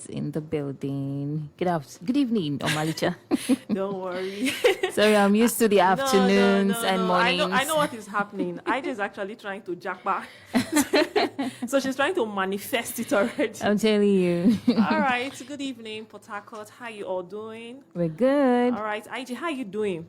in the building. Good evening, Omalicha. Don't worry. Sorry, I'm used to the No, afternoons and no. mornings. I know what is happening. Ida is actually trying to jack back. So she's trying to manifest it already. I'm telling you. All right. Good evening, Port Harcourt. How you all doing? We're good. All right. Ida, how you doing?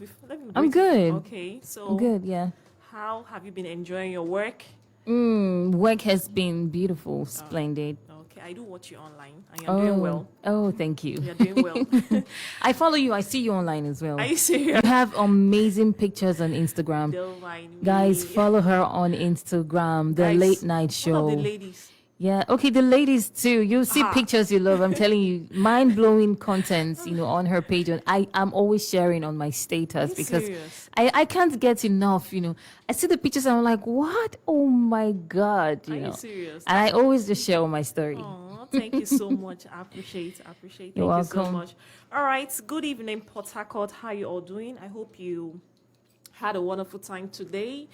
I'm good. Okay. So I'm good, yeah. how have you been enjoying your work? Work has been beautiful, splendid. Okay. I do watch you online and you're doing well. Oh, thank you. You're doing well. I follow you. I see you online as well. Are you serious? You have amazing pictures on Instagram. Don't mind me. Guys, follow her on Instagram, the Guys, late night One show. of the ladies. Yeah, okay, the ladies too. You'll see pictures you love. I'm telling you, mind-blowing contents, on her page. And I'm always sharing on my status Are you because serious? I can't get enough, I see the pictures and I'm like, what? Oh my God, Are you serious? And I always just share on my story. Oh, thank you so much. I appreciate. Thank You're you so welcome. much. All right. Good evening, Port Harcourt. How you all doing? I hope you had a wonderful time today.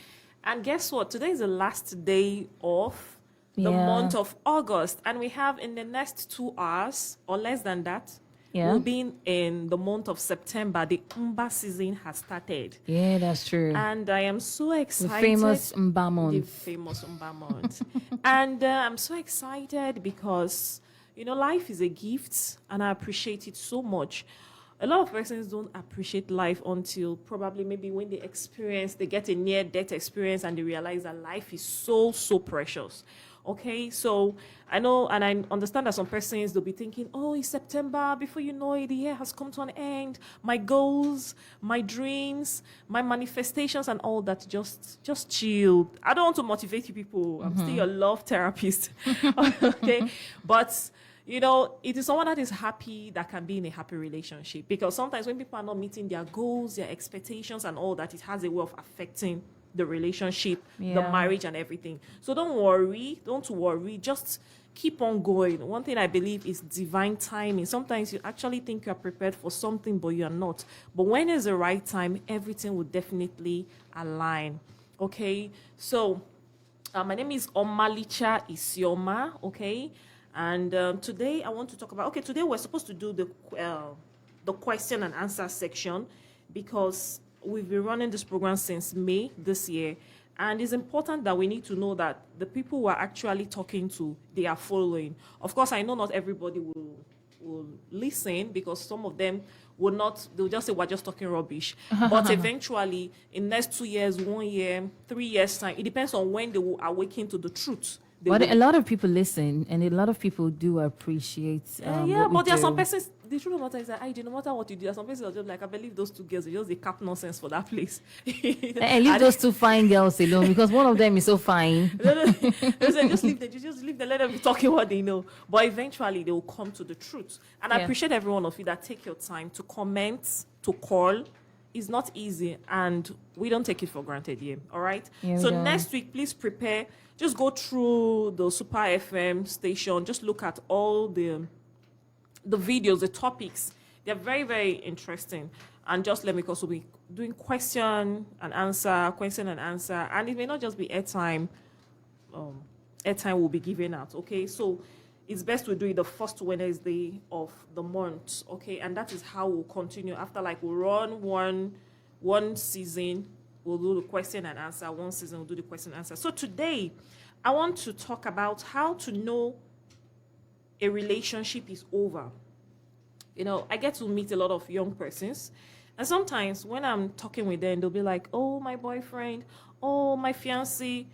And guess what? Today is the last day of the Yeah. month of August. And we have in the next 2 hours or less than that, Yeah. we'll be in the month of September. The Umba season has started. Yeah, that's true. And I am so The excited. famous The Mbamon. famous Umbamont. And I'm so excited because, life is a gift and I appreciate it so much. A lot of persons don't appreciate life until probably maybe when they get a near-death experience and they realize that life is so, so precious. Okay, so I know and I understand that some persons, they'll be thinking, oh, it's September. Before you know it, the year has come to an end. My goals, my dreams, my manifestations and all that, just chill. I don't want to motivate you people. I'm still your love therapist. Okay, but it is someone that is happy that can be in a happy relationship, because sometimes when people are not meeting their goals, their expectations and all that, it has a way of affecting the relationship, the Yeah. marriage and everything. So don't worry, just keep on going. One thing I believe is divine timing. Sometimes you actually think you are prepared for something, but you are not. But when is the right time, everything will definitely align. Okay, so my name is Omalicha Isioma, okay? And today I want to talk about, today we're supposed to do the question and answer section, because we've been running this program since May this year. And it's important that we need to know that the people we're actually talking to, they are following. Of course, I know not everybody will listen, because some of them will not, they'll just say we're just talking rubbish. But eventually, in next 2 years, 1 year, 3 years time, it depends on when they will awaken to the truth. But a lot of people listen, and a lot of people do appreciate. Yeah, what we but there are do. some persons, the truth of the matter is that no matter what you do, there are some persons that are just like, I believe those two girls are just the cap nonsense for that place. And leave those two fine girls alone, because one of them is so fine. Just leave them, let them be talking what they know. But eventually they will come to the truth. And I Yeah. appreciate every one of you that take your time to comment, to call. It's not easy, and we don't take it for granted here. All right. Yeah, we So don't. next week, please prepare. Just go through the Super FM station. Just look at all the videos, the topics. They're very, very interesting. And just let me, because we'll be doing question and answer, and it may not just be airtime. Airtime will be given out. Okay, so it's best to do it the first Wednesday of the month. Okay, and that is how we'll continue. After we'll run one season, we'll do the question and answer. One season, we'll do the question and answer. So today, I want to talk about how to know a relationship is over. I get to meet a lot of young persons, and sometimes when I'm talking with them, they'll be like, oh, my boyfriend, oh, my fiancé,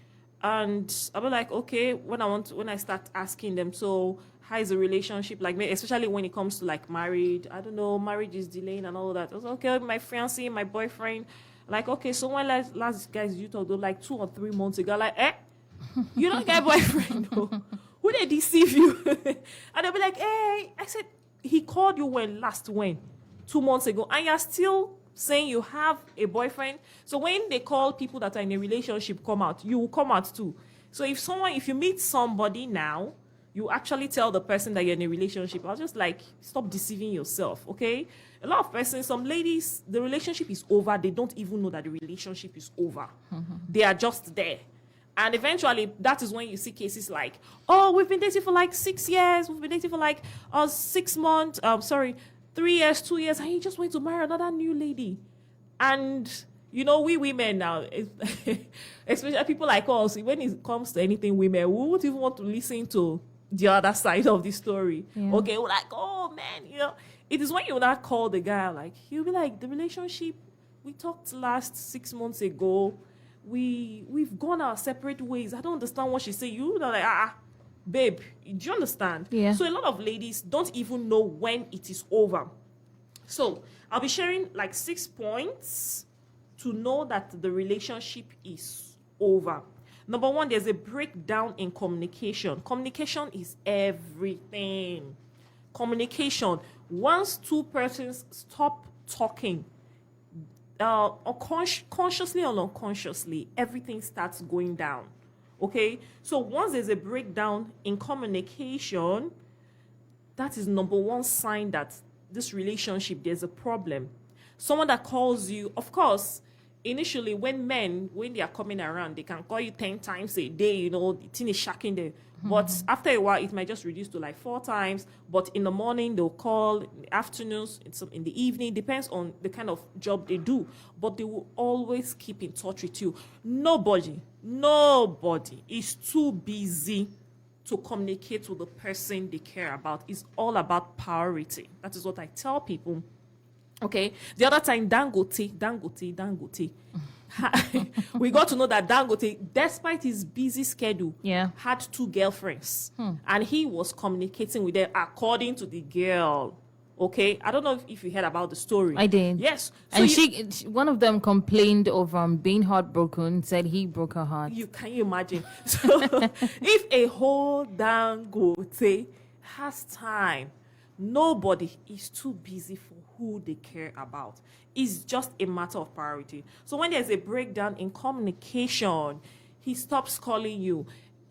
and I'll be like, okay, when I start asking them, so how is the relationship like, especially when it comes to married, I don't know, marriage is delaying and all that. I was like, okay, my fiancé, my boyfriend, okay, so when last guys you talked, though, 2 or 3 months ago, you don't get a boyfriend, though. Who they deceive you? And they'll be like, hey, I said, he called you when? 2 months ago, and you're still saying you have a boyfriend. So when they call people that are in a relationship come out, you will come out too. So if you meet somebody now, you actually tell the person that you're in a relationship. I was just stop deceiving yourself, okay? A lot of persons, some ladies, the relationship is over. They don't even know that the relationship is over. They are just there. And eventually, that is when you see cases like, oh, we've been dating for like 6 years, we've been dating for like 6 months, 3 years, 2 years, and he just went to marry another new lady. And, you know, we women now, especially people like us, when it comes to anything women, we won't even want to listen to the other side of the story. Yeah. Okay, we're like, oh, man, you know. It is when you not call the guy, like, he'll be like, the relationship, we talked last 6 months ago, we've gone our separate ways. I don't understand what she say. You know, like, babe, do you understand? Yeah. So a lot of ladies don't even know when it is over. So I'll be sharing like 6 points to know that the relationship is over. Number 1, there's a breakdown in communication. Communication is everything. Communication. Once 2 persons stop talking, consciously or unconsciously, everything starts going down. Okay, so once there's a breakdown in communication, that is number 1 sign that this relationship, there's a problem. Someone that calls you, of course, initially when they are coming around, they can call you 10 times a day, you know, the thing is shocking them. But after a while, it might just reduce to like 4 times. But in the morning, they'll call, in the afternoons, in the evening, depends on the kind of job they do. But they will always keep in touch with you. Nobody is too busy to communicate with the person they care about. It's all about priority. That is what I tell people. Okay. The other time, Dangote. We got to know that Dangote, despite his busy schedule, had 2 girlfriends. And he was communicating with them according to the girl. Okay. I don't know if you heard about the story. I did. Yes. So And one of them complained of being heartbroken, said he broke her heart. Can you imagine? So if a whole Dangote has time, nobody is too busy for who they care about. It's just a matter of priority. So when there's a breakdown in communication, he stops calling you.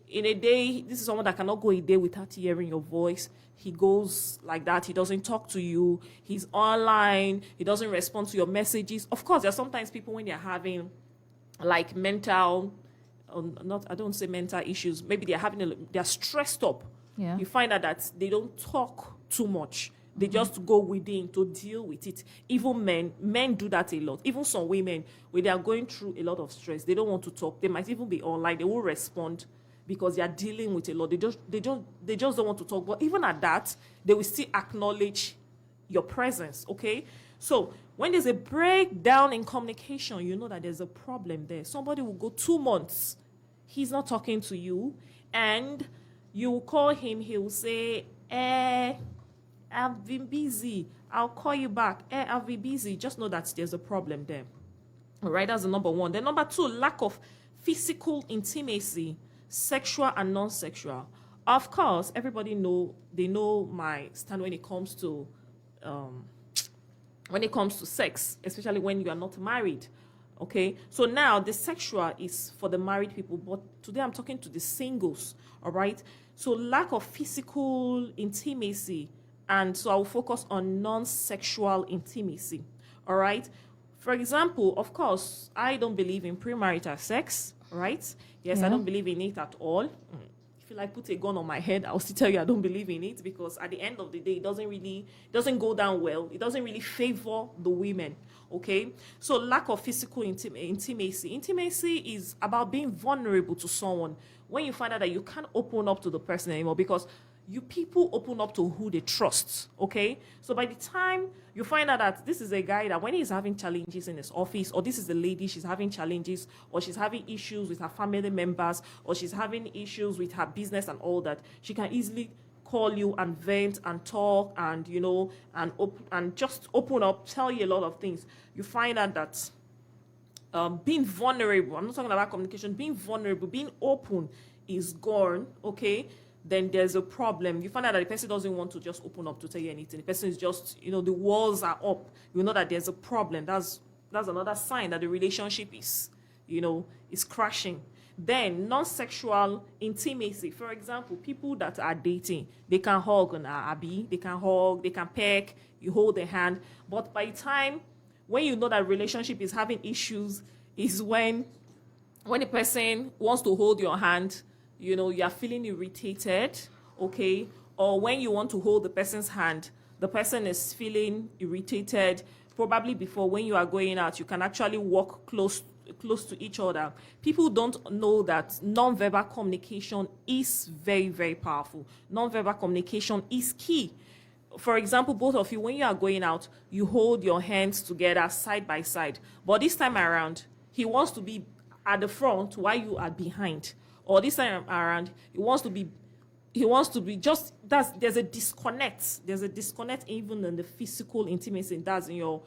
In a day, this is someone that cannot go a day without hearing your voice. He goes like that. He doesn't talk to you. He's online. He doesn't respond to your messages. Of course, there are sometimes people when they're having like mental, I don't say mental issues. Maybe they're stressed up. Yeah. You find out that they don't talk too much. They just go within to deal with it. Even men do that a lot. Even some women, when they are going through a lot of stress, they don't want to talk. They might even be online. They will respond because they are dealing with a lot. They just don't want to talk. But even at that, they will still acknowledge your presence. Okay. So when there's a breakdown in communication, you know that there's a problem there. Somebody will go 2 months, he's not talking to you, and you will call him. He will say, I've been busy. I'll call you back. I'll be busy. Just know that there's a problem there. All right, that's the number 1. Then number 2, lack of physical intimacy, sexual and non-sexual. Of course, everybody know my stand when it comes to sex, especially when you are not married. Okay, so now the sexual is for the married people, but today I'm talking to the singles. All right, so lack of physical intimacy. And so I will focus on non-sexual intimacy. All right. For example, of course, I don't believe in premarital sex, right? Yes, I don't believe in it at all. If you like put a gun on my head, I'll still tell you I don't believe in it, because at the end of the day, it doesn't go down well. It doesn't really favor the women. Okay. So lack of physical intimacy. Intimacy is about being vulnerable to someone. When you find out that you can't open up to the person anymore, because you people open up to who they trust, okay? So by the time you find out that this is a guy that when he's having challenges in his office, or this is a lady, she's having challenges, or she's having issues with her family members, or she's having issues with her business and all that, she can easily call you and vent and talk and, you know, and just open up, tell you a lot of things. You find out that being vulnerable, I'm not talking about communication, being vulnerable, being open is gone, okay? Then there's a problem. You find out that the person doesn't want to just open up to tell you anything. The person is just, you know, the walls are up. You know that there's a problem. That's another sign that the relationship is, you know, is crashing. Then non-sexual intimacy. For example, people that are dating, they can hug on Abby, they can hug, they can peck, you hold their hand. But by the time when you know that relationship is having issues is when when a person wants to hold your hand, you are feeling irritated, okay? Or when you want to hold the person's hand, the person is feeling irritated. Probably before, when you are going out, you can actually walk close to each other. People don't know that non-verbal communication is very, very powerful. Non-verbal communication is key. For example, both of you, when you are going out, you hold your hands together side by side. But this time around, he wants to be at the front while you are behind. Or this time around, he wants to be just, there's a disconnect. There's a disconnect even in the physical intimacy. That's in your,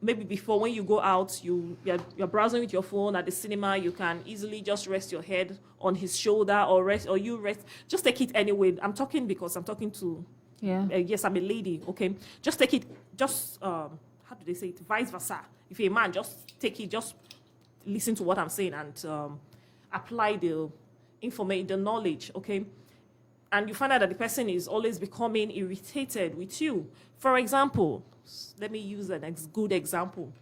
maybe before when you go out, you're browsing with your phone at the cinema, you can easily just rest your head on his shoulder or you rest. Just take it anyway. I'm talking because I'm talking to, yes, I'm a lady, okay? Just take it, how do they say it? Vice versa. If you're a man, just take it, just listen to what I'm saying and apply the information, the knowledge, okay? And you find out that the person is always becoming irritated with you. For example, let me use a good example,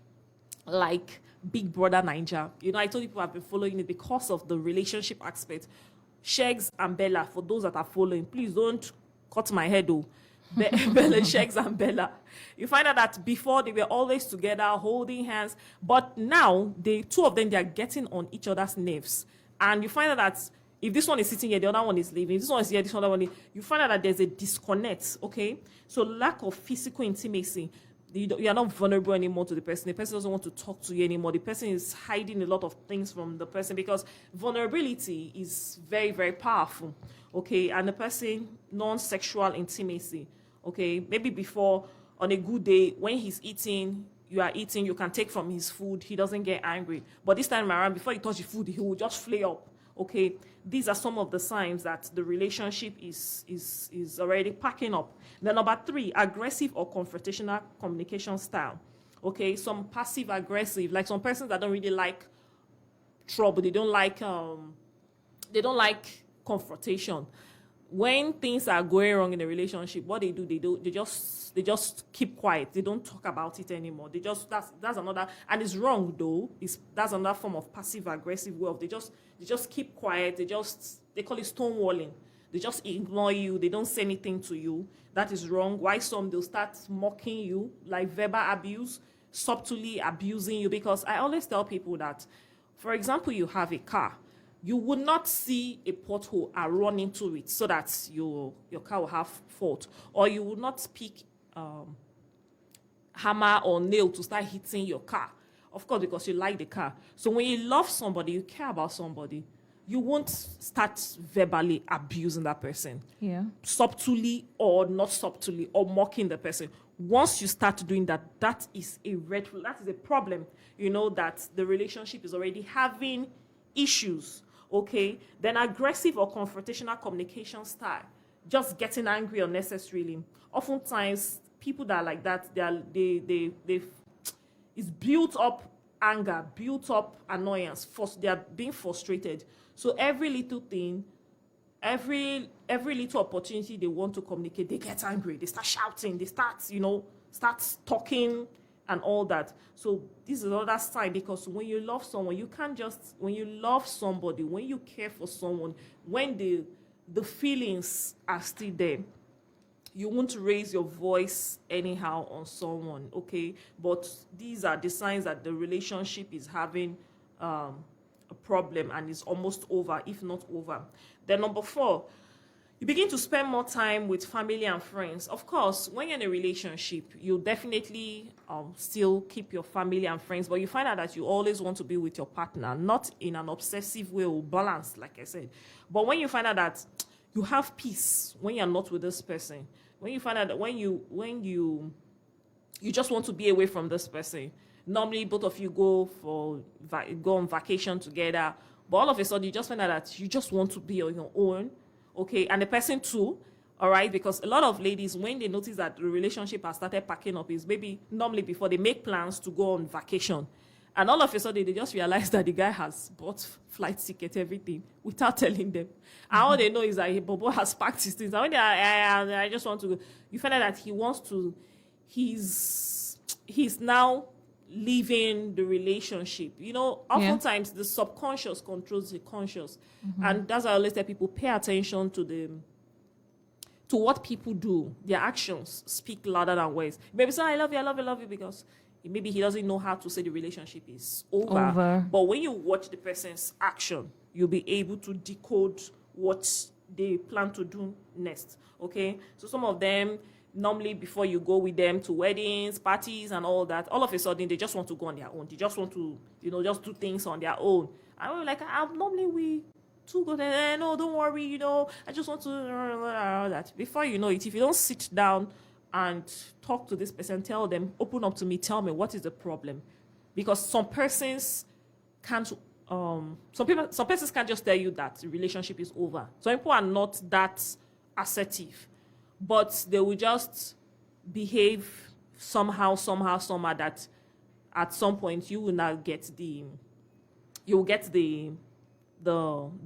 like Big Brother Naija. I told people I've been following it because of the relationship aspect. Shegs and Bella, for those that are following, please don't cut my head, though. Bella, Shegs and Bella. You find out that before they were always together, holding hands, but now the two of them, they are getting on each other's nerves. And you find out that if this one is sitting here, the other one is leaving. If this one is here, this other one, you find out that there's a disconnect, okay? So lack of physical intimacy. You are not vulnerable anymore to the person. The person doesn't want to talk to you anymore. The person is hiding a lot of things from the person because vulnerability is very, very powerful, okay? And the person, non-sexual intimacy, okay? Maybe before, on a good day, when he's eating, you are eating, you can take from his food. He doesn't get angry. But this time around, before you touch the food, he will just flare up. Okay, these are some of the signs that the relationship is already packing up. Then number 3, aggressive or confrontational communication style. Okay, some passive aggressive, like some persons that don't really like trouble. They don't like confrontation. When things are going wrong in a relationship, what they just keep quiet. They don't talk about it anymore. That's another, and it's wrong though. That's another form of passive aggressive way of they just keep quiet. They call it stonewalling. They just ignore you. They don't say anything to you. That is wrong. Why some they'll start mocking you, like verbal abuse, subtly abusing you. Because I always tell people that, for example, you have a car. You would not see a pothole and run into it so that your car will have fault. Or you would not pick hammer or nail to start hitting your car. Of course, because you like the car. So when you love somebody, you care about somebody, you won't start verbally abusing that person. Yeah. Subtly or not subtly or mocking the person. Once you start doing that, that is a red flag. That is a problem. That the relationship is already having issues. Okay, then aggressive or confrontational communication style, just getting angry unnecessarily. Oftentimes, people that are like that, it's built up anger, built up annoyance. They are being frustrated. So every little thing, every little opportunity they want to communicate, they get angry. They start shouting. They start talking and all that. So this is another sign, because when you love someone, you can't just, when you love somebody, when you care for someone, when the feelings are still there, you won't raise your voice anyhow on someone, okay? But these are the signs that the relationship is having a problem and is almost over, if not over. Then number 4, you begin to spend more time with family and friends. Of course, when you're in a relationship, you definitely still keep your family and friends, but you find out that you always want to be with your partner, not in an obsessive way or balanced, like I said. But when you find out that you have peace when you're not with this person, when you find out that when you just want to be away from this person, normally both of you go on vacation together, but all of a sudden you just find out that you just want to be on your own. Okay, and the person too, all right? Because a lot of ladies, when they notice that the relationship has started packing up, is maybe normally before they make plans to go on vacation. And all of a sudden, they just realize that the guy has bought flight ticket, everything, without telling them. And all they know is that Bobo has packed his things. And when I just want to go, you find out that he wants to, he's now leaving the relationship. You know, oftentimes the subconscious controls the conscious. And that's why I always tell people, pay attention to what people do. Their actions speak louder than words. Maybe say, I love you, I love you, I love you, because maybe he doesn't know how to say the relationship is over. But when you watch the person's action, you'll be able to decode what they plan to do next. Okay? So some of them, normally before you go with them to weddings, parties, and all that, all of a sudden they just want to go on their own. They just want to, just do things on their own. And we're like, normally we too good. No, don't worry, I just want to that. Before you know it, if you don't sit down and talk to this person, tell them, open up to me, tell me what is the problem. Because some persons can't, some persons can't just tell you that the relationship is over. Some people are not that assertive, but they will just behave somehow that at some point you will not get the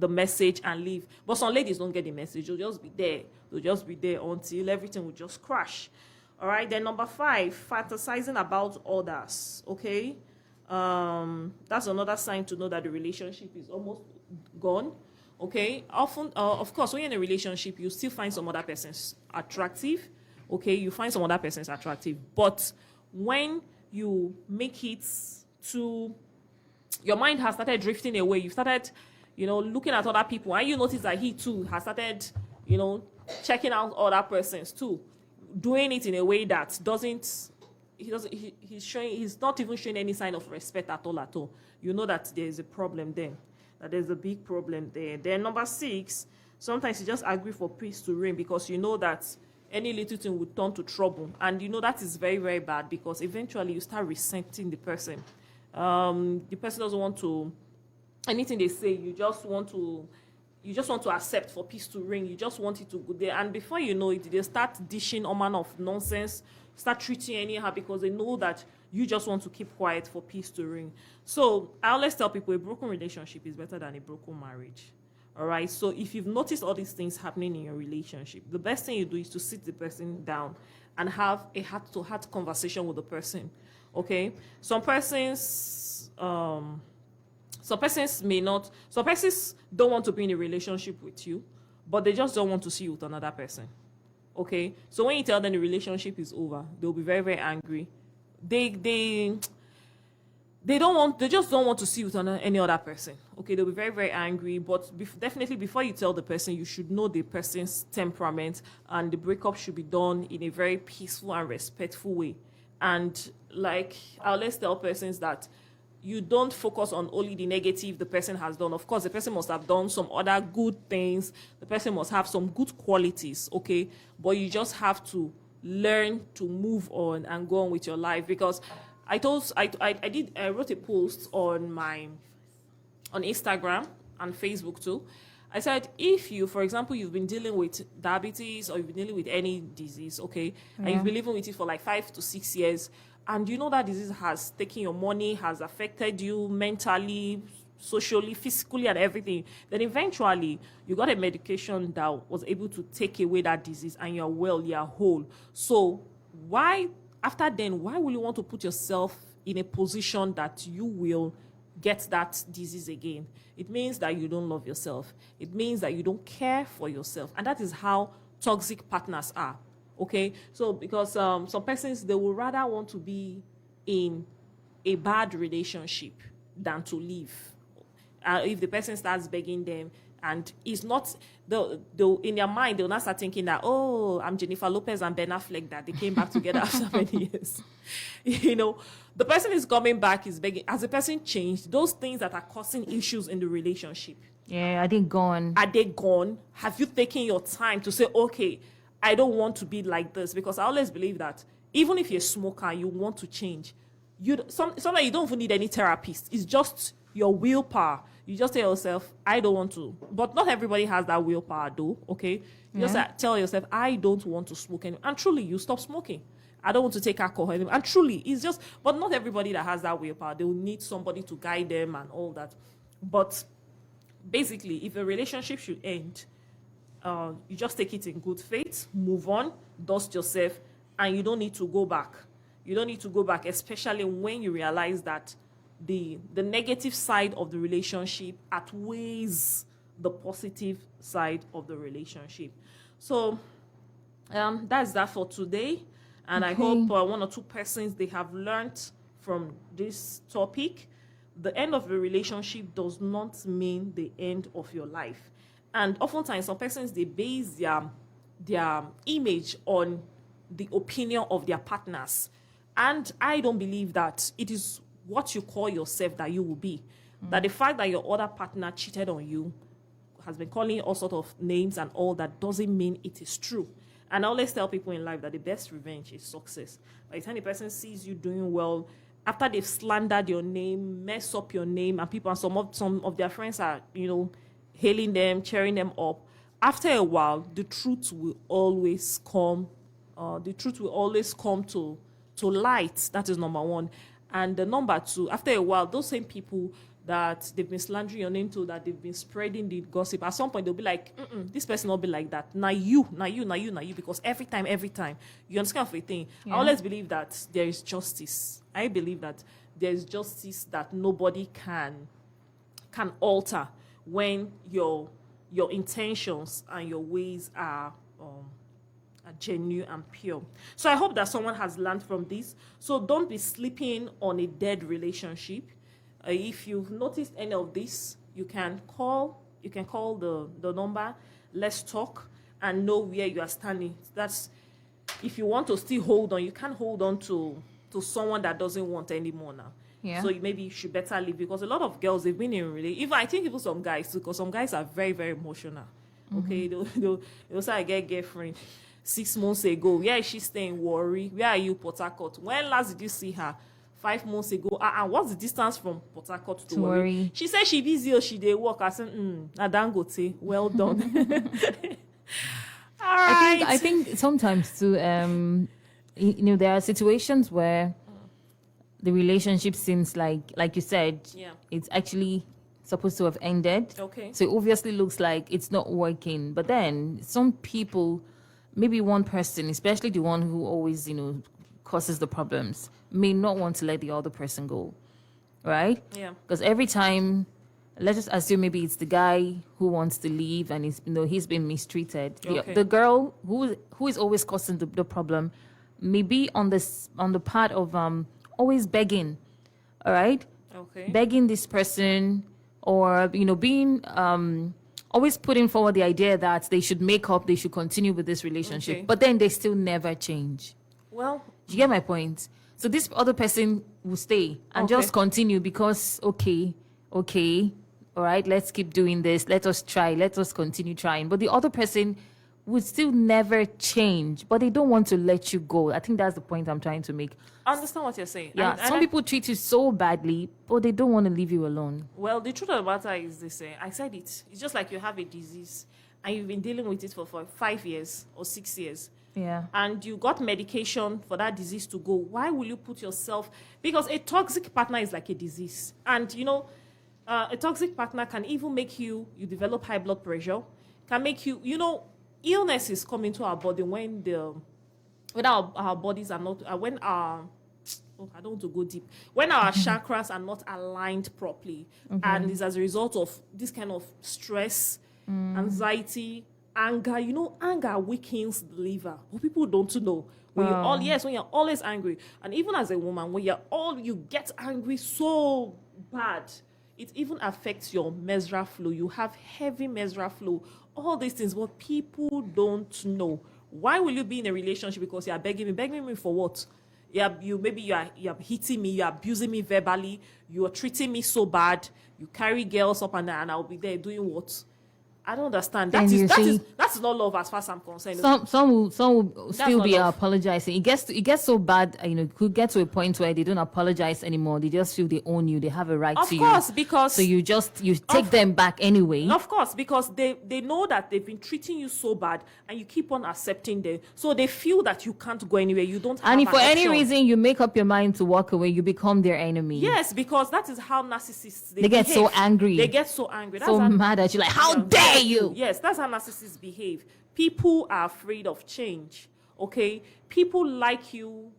message and leave. But some ladies don't get the message. They'll just be there. They'll just be there until everything will just crash. All right. Then number 5, fantasizing about others. Okay. That's another sign to know that the relationship is almost gone. Okay. Often, of course, when you're in a relationship, you still find some other persons attractive. Okay. You find some other persons attractive. But when you make it to, your mind has started drifting away. You started, looking at other people, and you notice that he too has started, checking out other persons too, doing it in a way that he's not even showing any sign of respect at all. You know that there's a problem there, that there's a big problem there. Then number 6, sometimes you just agree for peace to reign because you know that any little thing will turn to trouble, and that is very, very bad because eventually you start resenting the person. The person doesn't want to, anything they say, you just want to accept for peace to reign. You just want it to go there. And before you know it, they start dishing all manner of nonsense, start treating you anyhow because they know that you just want to keep quiet for peace to reign. So I always tell people a broken relationship is better than a broken marriage. All right. So if you've noticed all these things happening in your relationship, the best thing you do is to sit the person down and have a heart-to-heart conversation with the person. Okay. Some persons don't want to be in a relationship with you, but they just don't want to see you with another person. Okay. So when you tell them the relationship is over, they'll be very, very angry. They just don't want to see you with any other person. Okay, they'll be very, very angry. But definitely before you tell the person, you should know the person's temperament, and the breakup should be done in a very peaceful and respectful way. And like I always tell persons that you don't focus on only the negative the person has done. Of course, the person must have done some other good things. The person must have some good qualities, okay? But you just have to learn to move on and go on with your life. Because I wrote a post on Instagram and Facebook too. I said, if you, for example, you've been dealing with diabetes or you've been dealing with any disease, okay, and you've been living with it for like 5 to 6 years, and you know that disease has taken your money, has affected you mentally, socially, physically, and everything, then eventually you got a medication that was able to take away that disease and you're well, you're whole. So why will you want to put yourself in a position that you will get that disease again? It means that you don't love yourself. It means that you don't care for yourself. And that is how toxic partners are. Okay? So because some persons, they will rather want to be in a bad relationship than to leave. If the person starts begging them, and it's not, in their mind, they'll not start thinking that, oh, I'm Jennifer Lopez and Ben Affleck, that they came back together after many years. The person is coming back, is begging. Has the person changed? Those things that are causing issues in the relationship. Yeah, are they gone? Are they gone? Have you taken your time to say, okay, I don't want to be like this? Because I always believe that even if you're a smoker and you want to change, sometimes you don't even need any therapist. It's just your willpower. You just tell yourself, I don't want to. But not everybody has that willpower, though, okay? You just tell yourself, I don't want to smoke anymore. And truly, you stop smoking. I don't want to take alcohol anymore. And truly, it's just, but not everybody that has that willpower. They will need somebody to guide them and all that. But basically, if a relationship should end, you just take it in good faith, move on, dust yourself, and you don't need to go back. You don't need to go back, especially when you realize that the negative side of the relationship outweighs the positive side of the relationship. So that's that for today. And I hope one or two persons, they have learned from this topic. The end of a relationship does not mean the end of your life. And oftentimes, some persons, they base their image on the opinion of their partners. And I don't believe that it is what you call yourself that you will be. That the fact that your other partner cheated on you, has been calling all sorts of names and all that, doesn't mean it is true. And I always tell people in life that the best revenge is success. By the time the person sees you doing well, after they've slandered your name, mess up your name, and people, and some of their friends are, hailing them, cheering them up, after a while, the truth will always come. The truth will always come to light. That is number one. And the number two, after a while, those same people that they've been slandering your name to, that they've been spreading the gossip, at some point they'll be like, this person will be like that. Now you, because every time, you understand the thing. Yeah. I always believe that there is justice. I believe that there is justice that nobody can alter when your intentions and your ways are genuine and pure. So I hope that someone has learned from this. So don't be sleeping on a dead relationship. If you've noticed any of this, you can call the number, let's talk, and know where you are standing. That's, if you want to still hold on, you can't hold on to someone that doesn't want anymore now. Yeah. So maybe you should better leave, because a lot of girls, they've been in really, even I think even some guys, because some guys are very, very emotional. Okay, they'll say, I get girlfriend 6 months ago. Where is she staying? Worry. Where are you, Port Harcourt? When last did you see her? 5 months ago. And what's the distance from Port Harcourt to Worry? She said she busy or she dey work. I said, Adangote, well done. All right. I think sometimes too, there are situations where the relationship seems like you said, it's actually supposed to have ended. Okay. So it obviously looks like it's not working. But then some people, maybe one person, especially the one who always, causes the problems, may not want to let the other person go, right? Yeah. Because every time, let's just assume maybe it's the guy who wants to leave and he's been mistreated. Okay. The girl who is always causing the problem may be on the part of always begging, all right? Okay. Begging this person, or being always putting forward the idea that they should make up, they should continue with this relationship, but then they still never change. Well, you get my point? So this other person will stay and just continue because, okay, all right, let's keep doing this. Let us try. Let us continue trying. But the other person would still never change, but they don't want to let you go. I think that's the point I'm trying to make. I understand what you're saying. Yeah, some people treat you so badly, but they don't want to leave you alone. Well, the truth of the matter is this. I said it. It's just like you have a disease and you've been dealing with it for 5 years or 6 years. Yeah. And you got medication for that disease to go. Why will you put yourself... Because a toxic partner is like a disease. And, a toxic partner can even make you develop high blood pressure, can make you, illnesses come into our body when our bodies are not... I don't want to go deep. When our chakras are not aligned properly, and it's as a result of this kind of stress, anxiety, anger. Anger weakens the liver. But people don't know. When you're always angry, and even as a woman, when you get angry so bad, it even affects your menstrual flow. You have heavy menstrual flow. All these things, but people don't know. Why will you be in a relationship because you are begging me for what? You are hitting me, you are abusing me verbally, you are treating me so bad, you carry girls up and down, and I'll be there doing what? I don't understand. That's not love as far as I'm concerned. Some will still be apologizing. It gets so bad, it could get to a point where they don't apologize anymore. They just feel they own you. They have a right to you. Of course, because... So you take them back anyway. Of course, because they know that they've been treating you so bad and you keep on accepting them. So they feel that you can't go anywhere. You don't have And if for any reason you make up your mind to walk away, you become their enemy. Yes, because that is how narcissists they get so angry. They get so angry. That's so mad at you, like, how dare you? Yes, that's how narcissists behave. People are afraid of change. Okay, people like you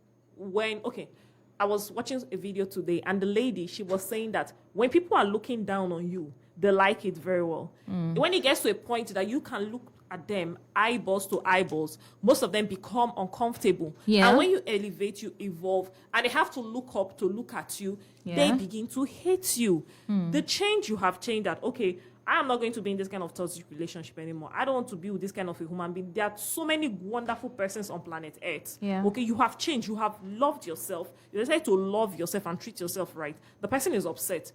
I was watching a video today, and the lady, she was saying that when people are looking down on you, they like it very well. When it gets to a point that you can look at them eyeballs to eyeballs, most of them become uncomfortable. Yeah. And when you elevate, you evolve, and they have to look up to look at you, they begin to hate you. The change you have changed that, okay, I am not going to be in this kind of toxic relationship anymore. I don't want to be with this kind of a human being. There are so many wonderful persons on planet Earth. Yeah. Okay, you have changed. You have loved yourself. You decide to love yourself and treat yourself right. The person is upset.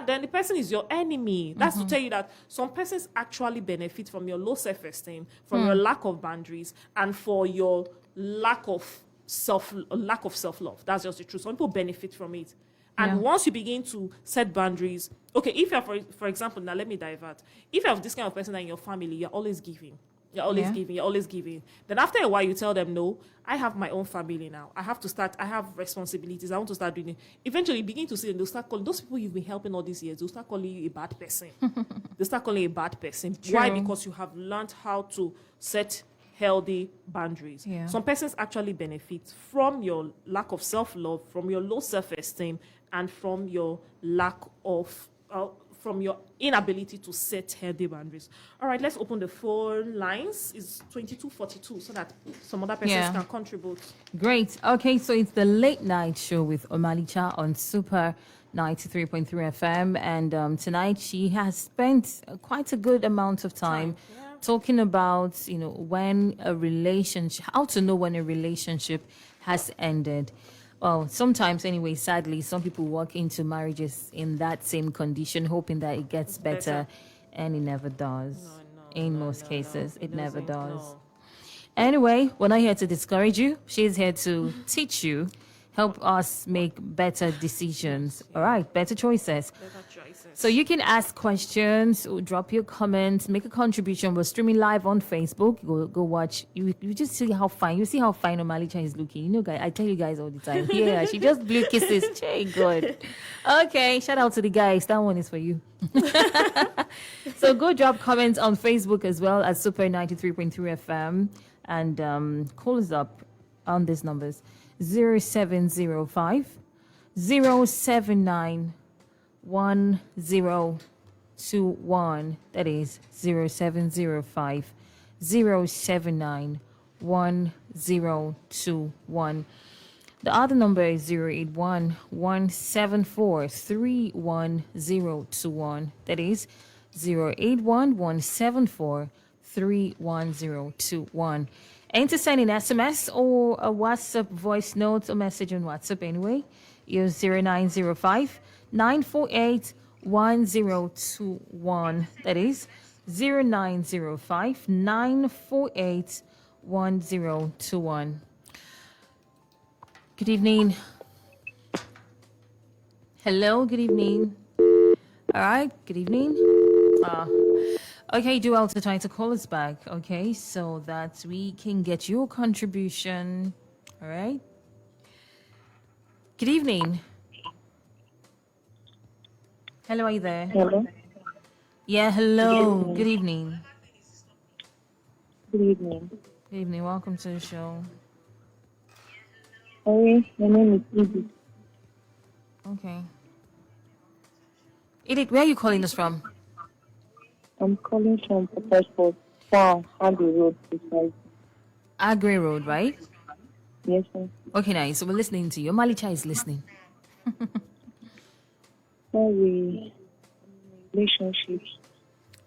Then the person is your enemy. That's to tell you that some persons actually benefit from your low self-esteem, from your lack of boundaries, and for your lack of self-love. That's just the truth. Some people benefit from it. And once you begin to set boundaries, okay, if you're, for example, now let me divert. If you have this kind of person in your family, you're always giving. You're always giving. Then after a while, you tell them, no, I have my own family now. I have responsibilities. I want to start doing it. Eventually, you begin to see them. They'll start calling, those people you've been helping all these years, they'll start calling you a bad person. They'll start calling you a bad person. True. Why? Because you have learned how to set healthy boundaries. Yeah. Some persons actually benefit from your lack of self-love, from your low self-esteem, and from your from your inability to set healthy boundaries. All right, let's open the phone lines. It's 2242 so that some other persons can contribute. Great. Okay, so it's the late night show with Omalicha on Super 93.3 FM. And tonight she has spent quite a good amount of time talking about, when a relationship, how to know when a relationship has ended. Well, sometimes anyway, sadly, some people walk into marriages in that same condition, hoping that it gets better, and it never does. In most cases, it never does. No. Anyway, we're not here to discourage you. She's here to teach you, help us make better decisions. All right, better choices. Better choices. So you can ask questions, or drop your comments, make a contribution. We're streaming live on Facebook. Go watch. You just see how fine. You see how fine Omalicha is looking. Guys, I tell you guys all the time. Yeah, she just blew kisses. Hey, good. Okay, shout out to the guys. That one is for you. So go drop comments on Facebook as well as Super 93.3 FM, and call us up on these numbers: 0705 079 1021. That is 0705 079 1021. The other number is 081 174 31021. That is 081 174 31021. And to send an SMS or a WhatsApp voice note or message on WhatsApp anyway, use 0905 948 1021. That is 0905 948 1021. Good evening. Hello, good evening. All right, good evening. Okay, do also try to call us back, okay, so that we can get your contribution. All right. Good evening. Hello, are you there? Hello. Yeah, hello. Good evening. Good evening. Good evening. Welcome to the show. Sorry, my name is Edith. Okay. Edith, where are you calling us from? I'm calling from Port Farm, Abbey Road, precisely. Agri Road, right? Yes, sir. Okay, nice. So we're listening to you. Malicha is listening. Sorry, relationships.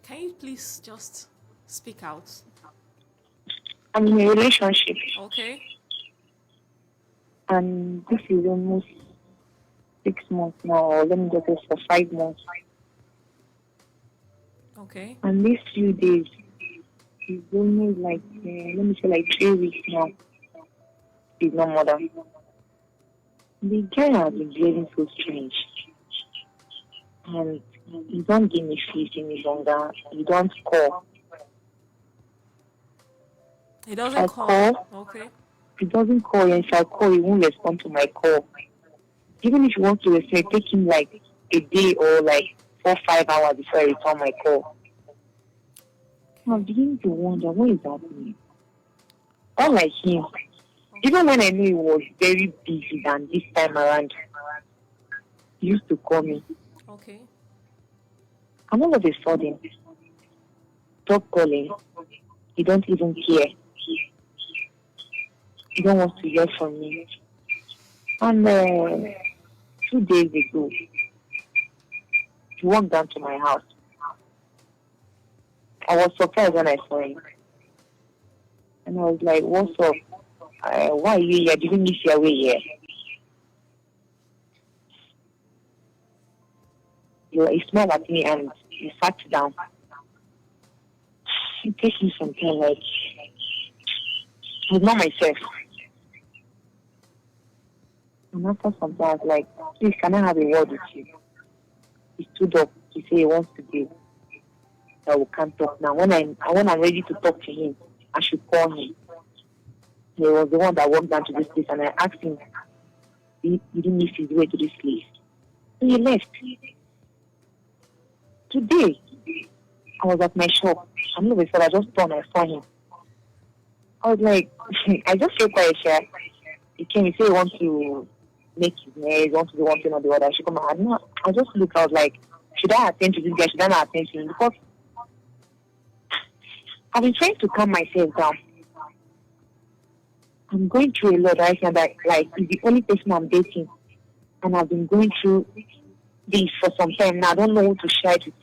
Can you please just speak out? I'm in a relationship, Okay. and this is almost 6 months now, or let me just say for 5 months. Okay. And these few days, it's almost like, let me say like 3 weeks now. It's no more than. The guy has been behaving so strange. And you don't give me fees any longer. You don't call. He doesn't I call. call. Okay. He doesn't call, and if I call, he won't respond to my call. Even if you want to respond, take him like a day or like 4 or 5 hours before I return my call. I'm beginning to wonder what is happening. Unlike him, Even when I knew he was very busy than this time around, he used to call me. Okay. And all of a sudden, stop calling. He don't even care. He don't want to hear from me. And 2 days ago, he walked down to my house. I was surprised when I saw him. And I was like, what's up? Why are you here? Didn't miss your way here? He smiled at me and he sat down. It takes me some time, like, it's not myself. And after some time, I was like, please, can I have a word with you? He stood up to say he wants to do. That we can't talk now. When I'm ready to talk to him, I should call him. He was the one that walked down to this place, and I asked him, he didn't miss his way to this place. So he left. Today, I was at my shop. I know before I just turned, I saw him. I was like, I just feel quite shy. He came, he said he wants to make his nails, he wants to do one thing or the other. I should come out. I just looked, I was like, should I attend to this guy? Should I not attend to him? Because I've been trying to calm myself down. I'm going through a lot right now that, like, he's the only person I'm dating. And I've been going through this for some time now. I don't know who to share it with.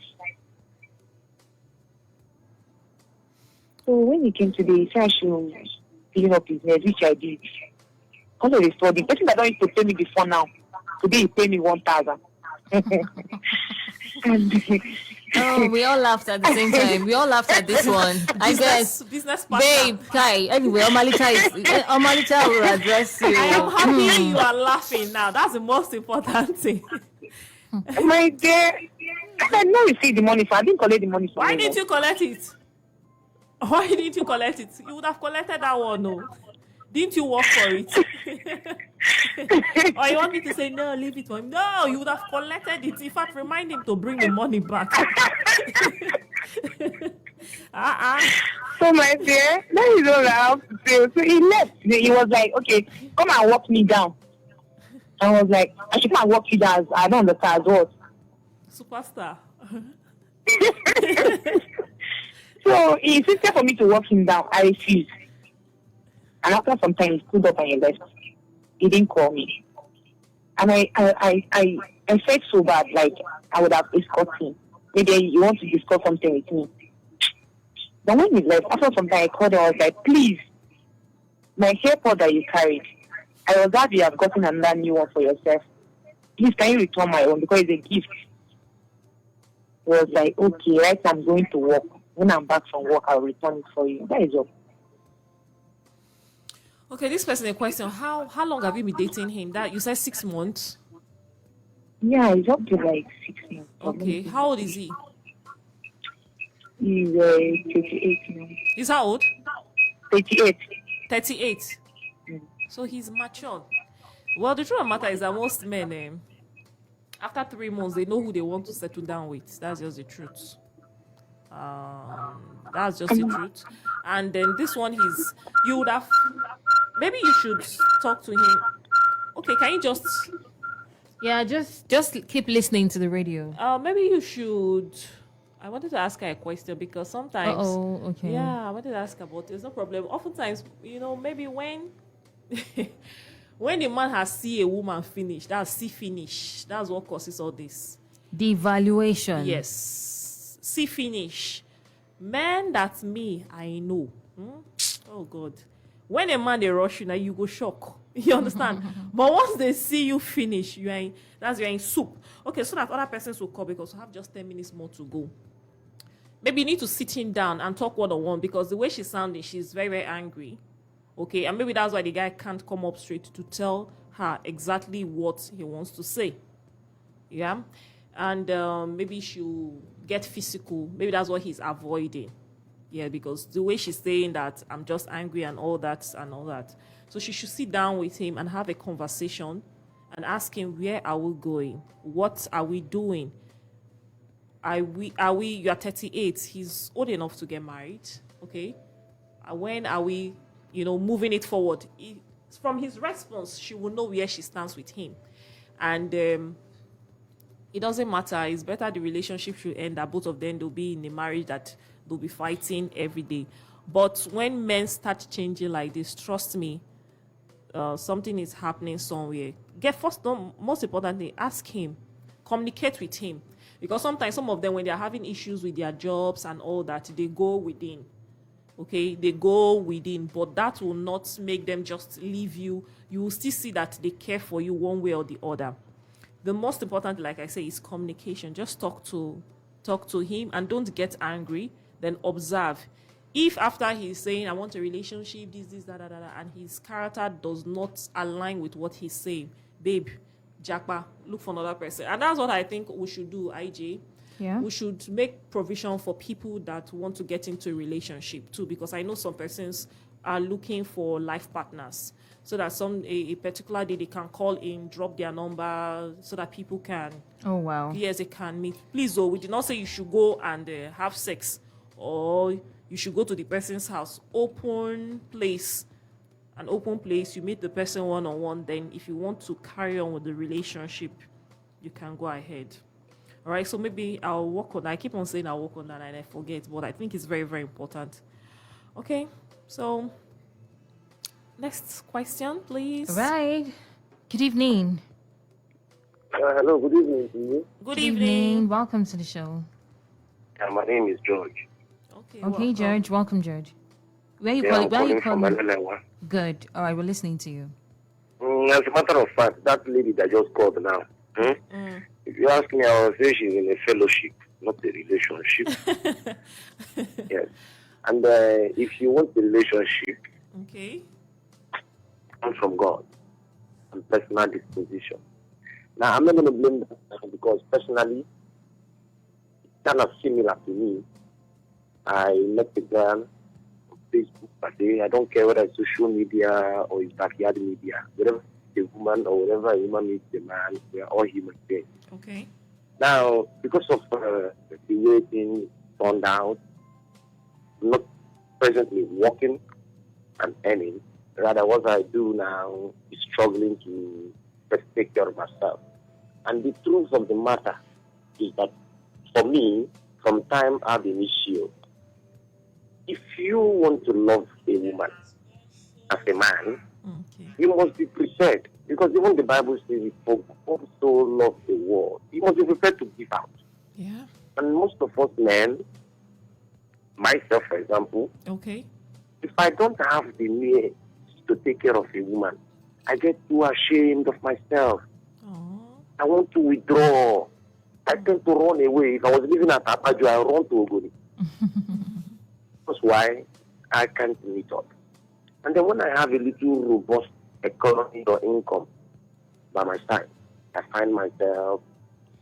So when he came today, he said I should clean up his nails, which I did. All of a sudden, the person that don't used to pay me before now, today he paid me 1,000. And Oh, we all laughed at the same time. We all laughed at this one. I guess. Business partner. Babe, Kai. Anyway, Omalita will address you. I am happy you are laughing now. That's the most important thing. my dear, I know you see the money, so I didn't collect the money. Why didn't you collect it? Why didn't you collect it? You would have collected that one, no? Didn't you work for it? Or you want me to say, no, leave it for him? No, you would have collected it. In fact, remind him to bring the money back. So my dear, that is all I have to say. So he left. He was like, okay, come and walk me down. I was like, I should come and walk you down. I don't understand what. Superstar. So he insisted for me to walk him down. I refused. And after some time, he stood up and he left. He didn't call me. And I felt so bad, like I would have escorted him. Maybe you want to discuss something with me. But when he left, after some time, I called him. I was like, please, my hairpod that you carried, I was glad you have gotten another new one for yourself. Please, can you return my own? Because it's a gift. He was like, okay, right, I'm going to work. When I'm back from work, I'll return it for you. That is all. Okay, this person in question, how long have you been dating him? That you said 6 months? Yeah, he's up to like 6 months. Okay, how old is he? He's 38 now. He's how old? 38. 38. So he's mature. Well, the truth of the matter is that most men, after 3 months, they know who they want to settle down with. That's just the truth. That's just the truth. And then this one, you would have, maybe you should talk to him. Okay, can you just... Yeah, just keep listening to the radio. Maybe you should... I wanted to ask her a question because sometimes... Okay. Yeah, I wanted to ask about it. No problem. Oftentimes, maybe when... when a man has seen a woman finish, that's see finish. That's what causes all this. Devaluation. Yes. See finish. Men that me, I know. Oh God. When a man they rush you now, you go shock. You understand? But once they see you finish, you're in soup. Okay, so that other persons will call because we have just 10 minutes more to go. Maybe you need to sit him down and talk one-on-one because the way she's sounding, she's very, very angry. Okay, and maybe that's why the guy can't come up straight to tell her exactly what he wants to say. Yeah? And maybe she'll get physical. Maybe that's what he's avoiding. Yeah, because the way she's saying that I'm just angry and all that. So she should sit down with him and have a conversation and ask him, where are we going? What are we doing? You are 38. He's old enough to get married. Okay. When are we, moving it forward? from his response, she will know where she stands with him. And it doesn't matter. It's better the relationship should end, that both of them will be in a marriage that they'll be fighting every day. But when men start changing like this, trust me, something is happening somewhere. Most importantly, ask him, communicate with him. Because sometimes some of them, when they're having issues with their jobs and all that, they go within. Okay, they go within, but that will not make them just leave you. You will still see that they care for you one way or the other. The most important, like I say, is communication. Just talk to him and don't get angry. Then observe. If after he's saying, I want a relationship, this, that, and his character does not align with what he's saying, babe, Jackpa, look for another person. And that's what I think we should do, IJ. Yeah. We should make provision for people that want to get into a relationship too, because I know some persons are looking for life partners, so that a particular day they can call in, drop their number, so that people can. Oh wow. Yes, they can meet. Please, though, we did not say you should go and have sex, or you should go to the person's house. An open place. You meet the person one-on-one. Then, if you want to carry on with the relationship, you can go ahead. All right, so maybe I'll work on that. I keep on saying I'll work on that and I forget, but I think it's very, very important. Okay, so next question, please. All right. Good evening. Hello, good evening to you. Good evening. Welcome to the show. My name is George. Okay, Okay, welcome. George. Welcome, George. Where you Yeah, calling? I'm Where you calling from calling? Malelewa. Good. All right, we're listening to you. As a matter of fact, that lady that just called now, if you ask me, I will say she's in a fellowship, not a relationship. Yes. And if you want a relationship, Okay. come from God and personal disposition. Now, I'm not going to blame that because personally, it's kind of similar to me. I met a girl on Facebook per day. I don't care whether it's social media or it's backyard media. Whatever a woman or whatever a woman meets a man, we are all human beings. Okay. Now, because of the way things turned out, I'm not presently working and earning. Rather, what I do now is struggling to just take care of myself. And the truth of the matter is that for me, from time I've been issue, if you want to love a woman as a man, Okay. you must be prepared. Because even the Bible says, for God so loved the world, you must be prepared to give out. Yeah. And most of us men, myself for example, Okay. if I don't have the means to take care of a woman, I get too ashamed of myself. Oh. I want to withdraw. I tend to run away. If I was living at Apajo, I run to Ogoni. That's why I can't meet up. And then when I have a little robust economy or income by my side, I find myself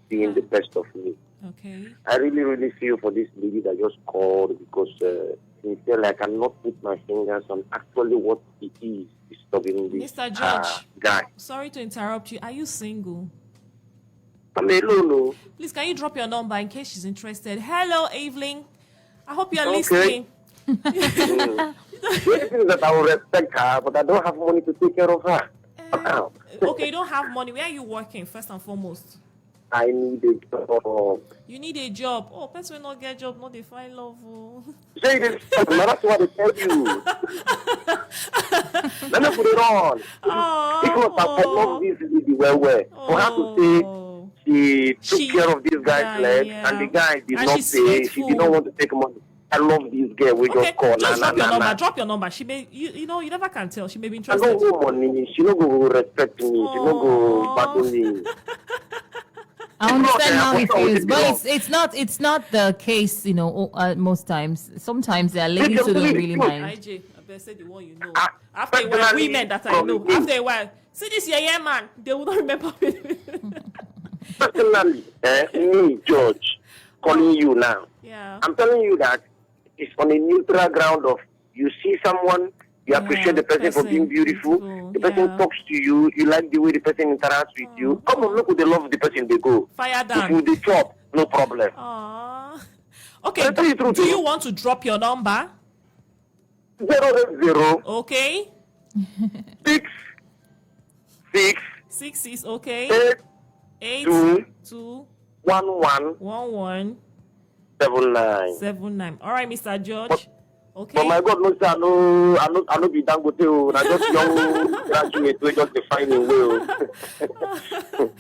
being the best of me. Okay. I really, really feel for this lady that just called because I feel like I cannot put my fingers on actually what it is disturbing this Mr. George. guy. Sorry to interrupt you. Are you single? I'm alone. Please, can you drop your number in case she's interested? Hello, Evelyn. I hope you're Okay. listening. The thing is that I will respect her, but I don't have money to take care of her. Now, Okay, you don't have money. Where are you working, first and foremost? I need a job. You need a job. Oh, person will not get job, not they find love. Oh. Say this, that's what I tell you. Let me put it on. Because I love this lady well. For her to say she took care of this guy's leg and the guy did And not she's pay, she faithful. did not want to take money. I love this girl. We Okay, just call. just drop your number. Drop your number. She may, you know, you never can tell. She may be I interested. don't go money. She don't go respect me. She don't go battle me. I understand how it I want feels, to but be it's not the case, you know. Most times, sometimes there are ladies who don't really mind. IJ, I better say the one you know. Ah, After a while, personally, women that I from know, me. after a while, see this yeah man, they will not remember me. Personally, me, George, calling you now. Yeah. I'm telling you that it's on a neutral ground of you see someone, you Yeah, appreciate the person for being beautiful, the person yeah. talks to you, you like the way the person interacts with you. Come on, look at the love of the person they go. Fire If down. you the chop, no problem. Aww. Okay, I'll tell you the truth, do you though. want to drop your number? 080 Okay. 6 6 6 is okay. 8 8 2 2 1 1 1 1 7 9. 7 9. All right, Mr. George. Okay. But my God knows I know be Dangote. I just young graduate. We just defining will.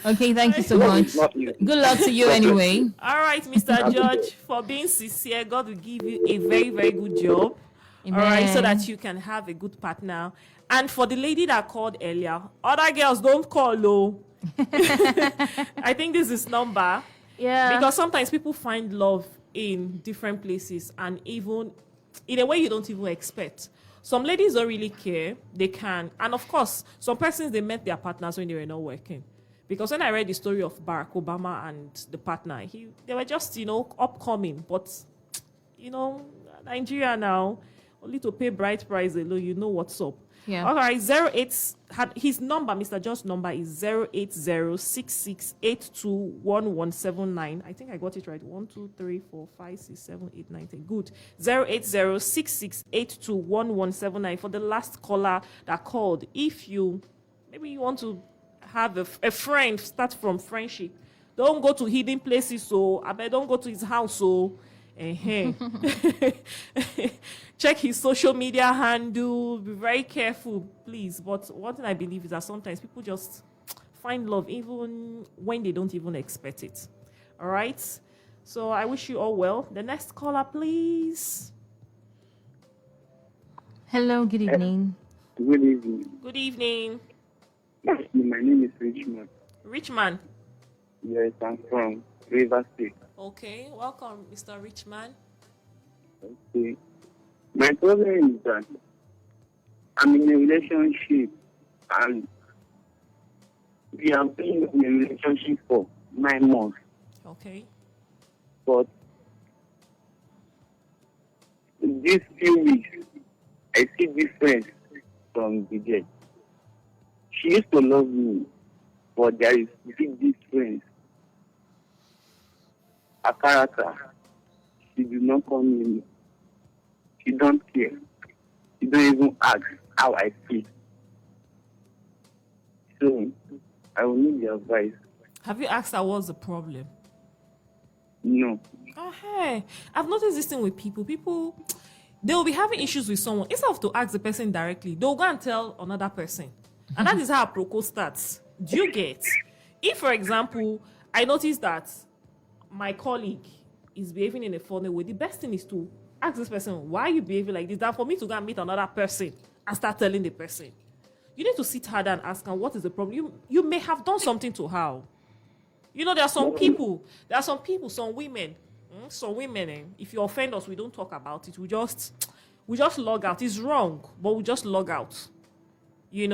Okay, thank you so much. Good luck to you anyway. All right, Mr. George, for being sincere, God will give you a very, very good job. Amen. All right, so that you can have a good partner. And for the lady that called earlier, other girls don't call low. I think this is number. Yeah. Because sometimes people find love in different places and even in a way you don't even expect. Some ladies don't really care. They can. And of course, some persons, they met their partners when they were not working. Because when I read the story of Barack Obama and the partner, they were just, upcoming. But, Nigeria now, only to pay bright price alone, you know what's up. Yeah. All right, his number, Mr. John's number is 08066821179. I think I got it right. 1, 2, 3, 4, 5, 6, 7, 8, 9, 10. Good. 08066821179 for the last caller that called. If maybe you want to have a friend, start from friendship. Don't go to hidden places, so I bet don't go to his house, so check his social media handle. Be very careful, please. But one thing I believe is that sometimes people just find love even when they don't even expect it. All right. So I wish you all well. The next caller, please. Hello, good evening. Good evening. Good evening. My name is Richmond. Richman. Yes, I'm from River State. Okay, welcome, Mr. Richman. Okay. My problem is that I'm in a relationship and we have been in a relationship for 9 months. Okay. But in these few weeks, I see difference from the girl. She used to love me, but there is big difference. Her character, she do not come in. She don't care. She don't even ask how I feel. So, I will need your advice. Have you asked her what's the problem? No. Oh, hey. I've noticed this thing with people. People, they will be having issues with someone. Instead of to ask the person directly, they'll go and tell another person. And that is how a proco starts. Do you get? If, for example, I notice that my colleague is behaving in a funny way, the best thing is to ask this person, why are you behaving like this? Than for me to go and meet another person and start telling the person. You need to sit harder and ask her, what is the problem? You may have done something to her. There are some people, some women, if you offend us, we don't talk about it. We just log out. It's wrong, but we just log out. So you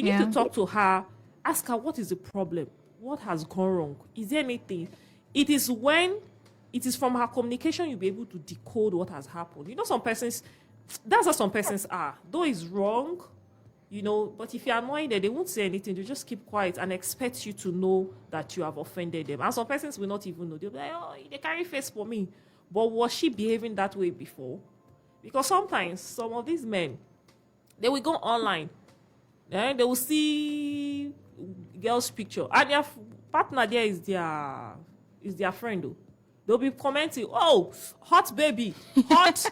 need to talk to her, ask her, what is the problem? What has gone wrong? Is there anything? It is from her communication you'll be able to decode what has happened. Some persons, that's how some persons are. Though it's wrong, but if you're annoyed, they won't say anything. They just keep quiet and expect you to know that you have offended them. And some persons will not even know. They'll be like, oh, they carry face for me. But was she behaving that way before? Because sometimes some of these men, they will go online. They will see girl's picture. And their partner there is their friend, though. They'll be commenting, oh, hot baby, hot.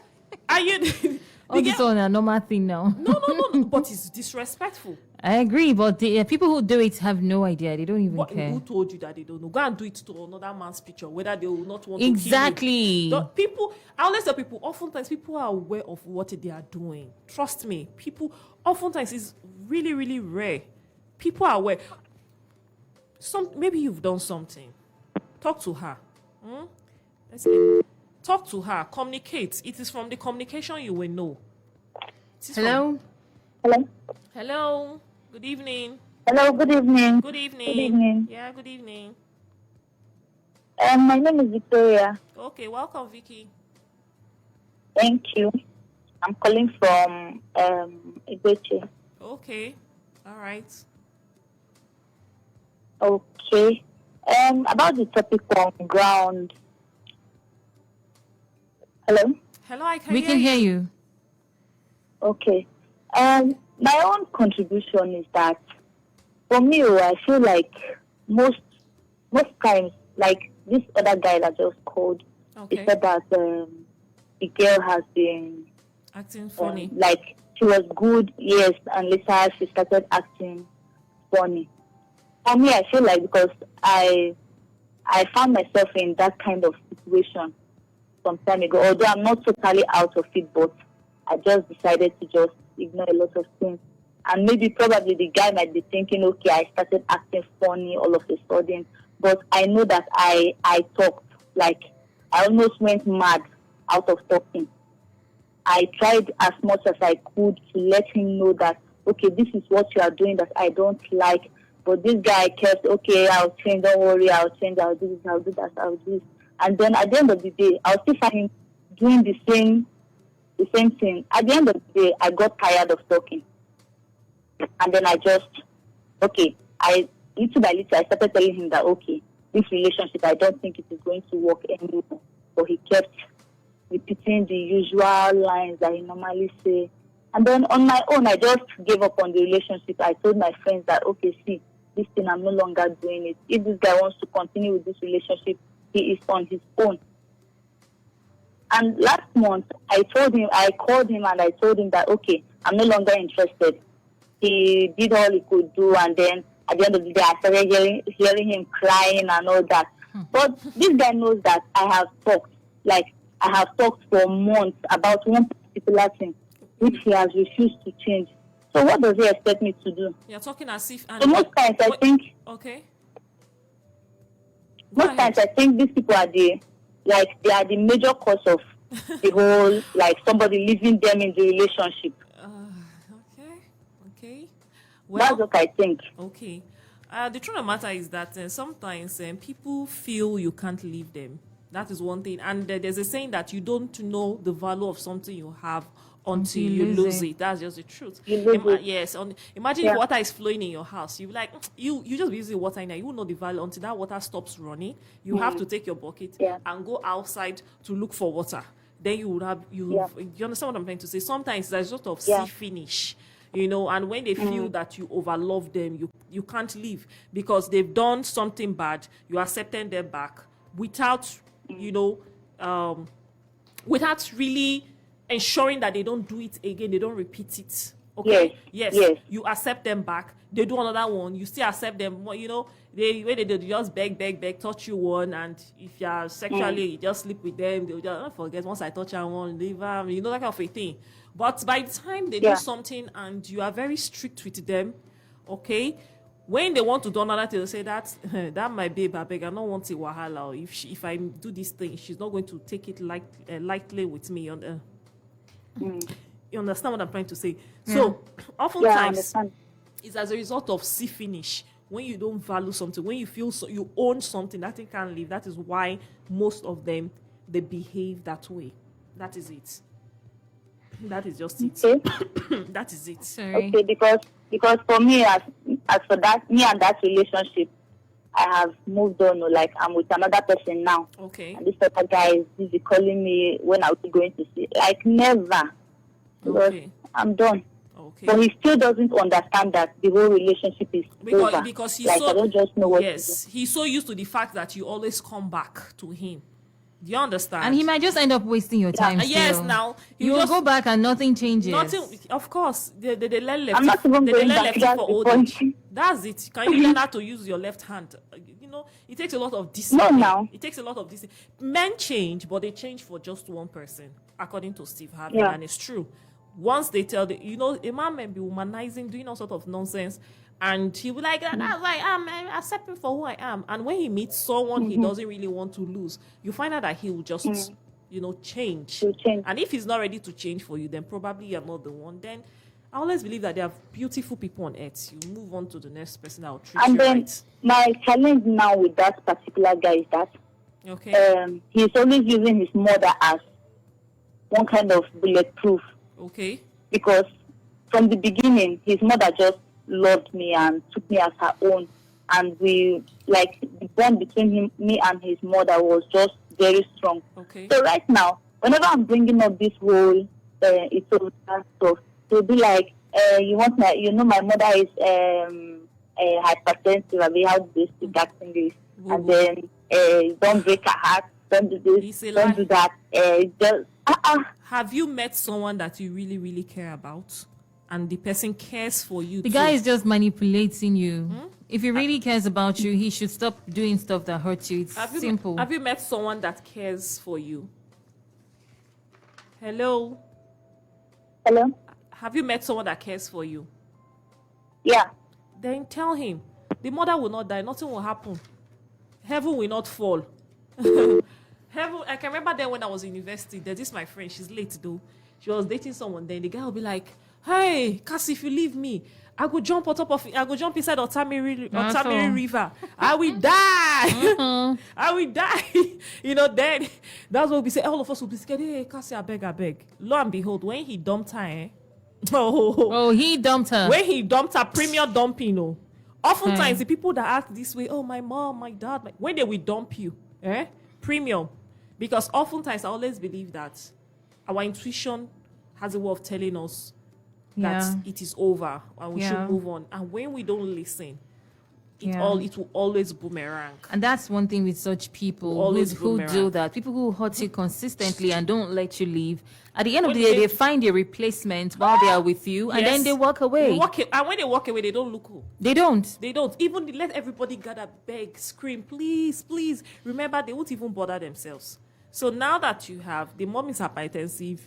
Are you? Oh, this is a normal thing now. No. But it's disrespectful. I agree, but the people who do it have no idea. They don't even care. Who told you that they don't know? Go and do it to another man's picture, whether they will not want exactly. to kill you. I always tell people, oftentimes people are aware of what they are doing. Trust me, oftentimes it's really, really rare. People are aware. Maybe you've done something. Talk to her. Talk to her. Communicate. It is from the communication you will know. Hello? Hello. Good evening. Hello, good evening. Good evening. Good evening. Yeah, good evening. My name is Victoria. Okay, welcome, Vicky. Thank you. I'm calling from Ibeche. Okay. All right. Okay. About the topic on ground. Hello? Hello, I can We can hear you. Okay. My own contribution is that for me, I feel like most times, like this other guy that just called, he Okay. said that the girl has been Acting funny. like she was good, yes, and later she started acting funny. For me, I feel like because I found myself in that kind of situation some time ago, although I'm not totally out of it, but I just decided to just ignore a lot of things. And maybe probably the guy might be thinking, okay, I started acting funny all of a sudden, but I know that I talked, like I almost went mad out of talking. I tried as much as I could to let him know that, okay, this is what you are doing that I don't like. But this guy kept, okay, I'll change, don't worry, I'll change, I'll do this, I'll do that, I'll do this. And then at the end of the day, I'll still find him doing the same thing. At the end of the day, I got tired of talking. And then I just, okay, little by little, I started telling him that, okay, this relationship, I don't think it is going to work anymore. But he kept repeating the usual lines that he normally say. And then on my own, I just gave up on the relationship. I told my friends that, okay, see, this thing, I'm no longer doing it. If this guy wants to continue with this relationship, he is on his own. And last month, I called him and I told him that, okay, I'm no longer interested. He did all he could do, and then at the end of the day, I started hearing him crying and all that. But this guy knows that I have talked for months about one particular thing, which he has refused to change. So what does he expect me to do? You're talking as if. So most times I think Okay. Go ahead. these people are they are the major cause of the whole, like somebody leaving them in the relationship. Okay. That's Well, what I think. okay. The truth of the matter is that sometimes people feel you can't leave them. That is one thing. And there's a saying that you don't know the value of something you have until you lose it. That's just the truth. You lose it. Yes. Imagine Yeah. water is flowing in your house. You be like, you just be using water in there. You won't know the value until that water stops running. You have to take your bucket Yeah. and go outside to look for water. Then you would have you understand what I'm trying to say? Sometimes there's sort of Yeah. see finish. And when they feel that you overlove them, you can't leave because they've done something bad. You accepted them back without, without really ensuring that they don't do it again, they don't repeat it. Okay. Yes. You accept them back. They do another one. You still accept them. They just beg, touch you one, and if you are sexually, you just sleep with them. They'll just don't forget. Once I touch her one, leave her. That kind of a thing. But by the time they do something and you are very strict with them, okay, when they want to do another thing, they'll say that my babe, I beg, I don't want it wahala. Or if I do this thing, she's not going to take it lightly with me. You understand what I'm trying to say? So, oftentimes, it's as a result of see finish. When you don't value something, when you feel you own something, that thing can't leave. That is why most of them, they behave that way. That is it. That is just it. Okay. That is it. Sorry. Okay, because for me, as for that, me and that relationship, I have moved on. Like I'm with another person now. Okay. And this other guy is busy calling me when I was going to see. Like never. Because Okay. I'm done. Okay. But he still doesn't understand that the whole relationship is over. Because he's like so I don't just know what to yes, he's so used to the fact that you always come back to him. Do you understand? And he might just end up wasting your time. yes, still. now he You'll just go back and nothing changes. nothing. Of course, they learn left. I'm not even they going learn back. left That's for the old point. age. That's it. Can you learn how to use your left hand? It takes a lot of discipline. now. It takes a lot of discipline. Men change, but they change for just one person, according to Steve Harvey, Yeah. and it's true. Once they tell a man may be womanizing, doing all sort of nonsense, and he'll be like, that's like, I'm accepting for who I am. And when he meets someone he doesn't really want to lose, you find out that he will just, change. He'll change. And if he's not ready to change for you, then probably you're not the one. Then I always believe that there are beautiful people on earth. You move on to the next person that will treat And you then right. my challenge now with that particular guy is that Okay. he's always using his mother as one kind of bulletproof. Okay. Because from the beginning, his mother just loved me and took me as her own. And the bond between me and his mother was just very strong. Okay. So right now, whenever I'm bringing up this whole stuff, they'll be like, you want my, my mother is hypertensive. I mean, how do they speak that English? And then don't break her heart. Don't do It's this. a Don't lie. do that. Just Have you met someone that you really, really care about, and the person cares for you? The too? guy is just manipulating you. If he really cares about you, he should stop doing stuff that hurts you. It's Have you, simple. Have you met someone that cares for you? Hello? hello. Have you met someone that cares for you? Yeah. Then tell him. The mother will not die. Nothing will happen. Heaven will not fall. Heaven. I can remember then when I was in university. There's this my friend. She's late though. She was dating someone. Then the guy will be like, "Hey, Cassie, if you leave me, I go jump on top of it. I go jump inside Otamiri River. I will die. I will die." Then that's what we say. All of us will be scared. Hey, Cassie, I beg. Lo and behold, when he dumped her, Oh, he dumped her. when he dumped her, premium dumping, oftentimes the people that act this way, oh, my mom, my dad, when they will dump you, premium. Because oftentimes I always believe that our intuition has a way of telling us that Yeah. it is over and we Yeah. should move on. And when we don't listen, Yeah. it will always boomerang. And that's one thing with such people Always who do boomerang. that. People who hurt you consistently and don't let you leave. At the end of When the day, they- they find a replacement while they are with you, and then Yes. they walk away. And when they walk away, they don't look cool. They don't. They don't. Even let everybody gather, beg, scream, please, please. Remember, they won't even bother themselves. So now that you have, the mom is hypertensive,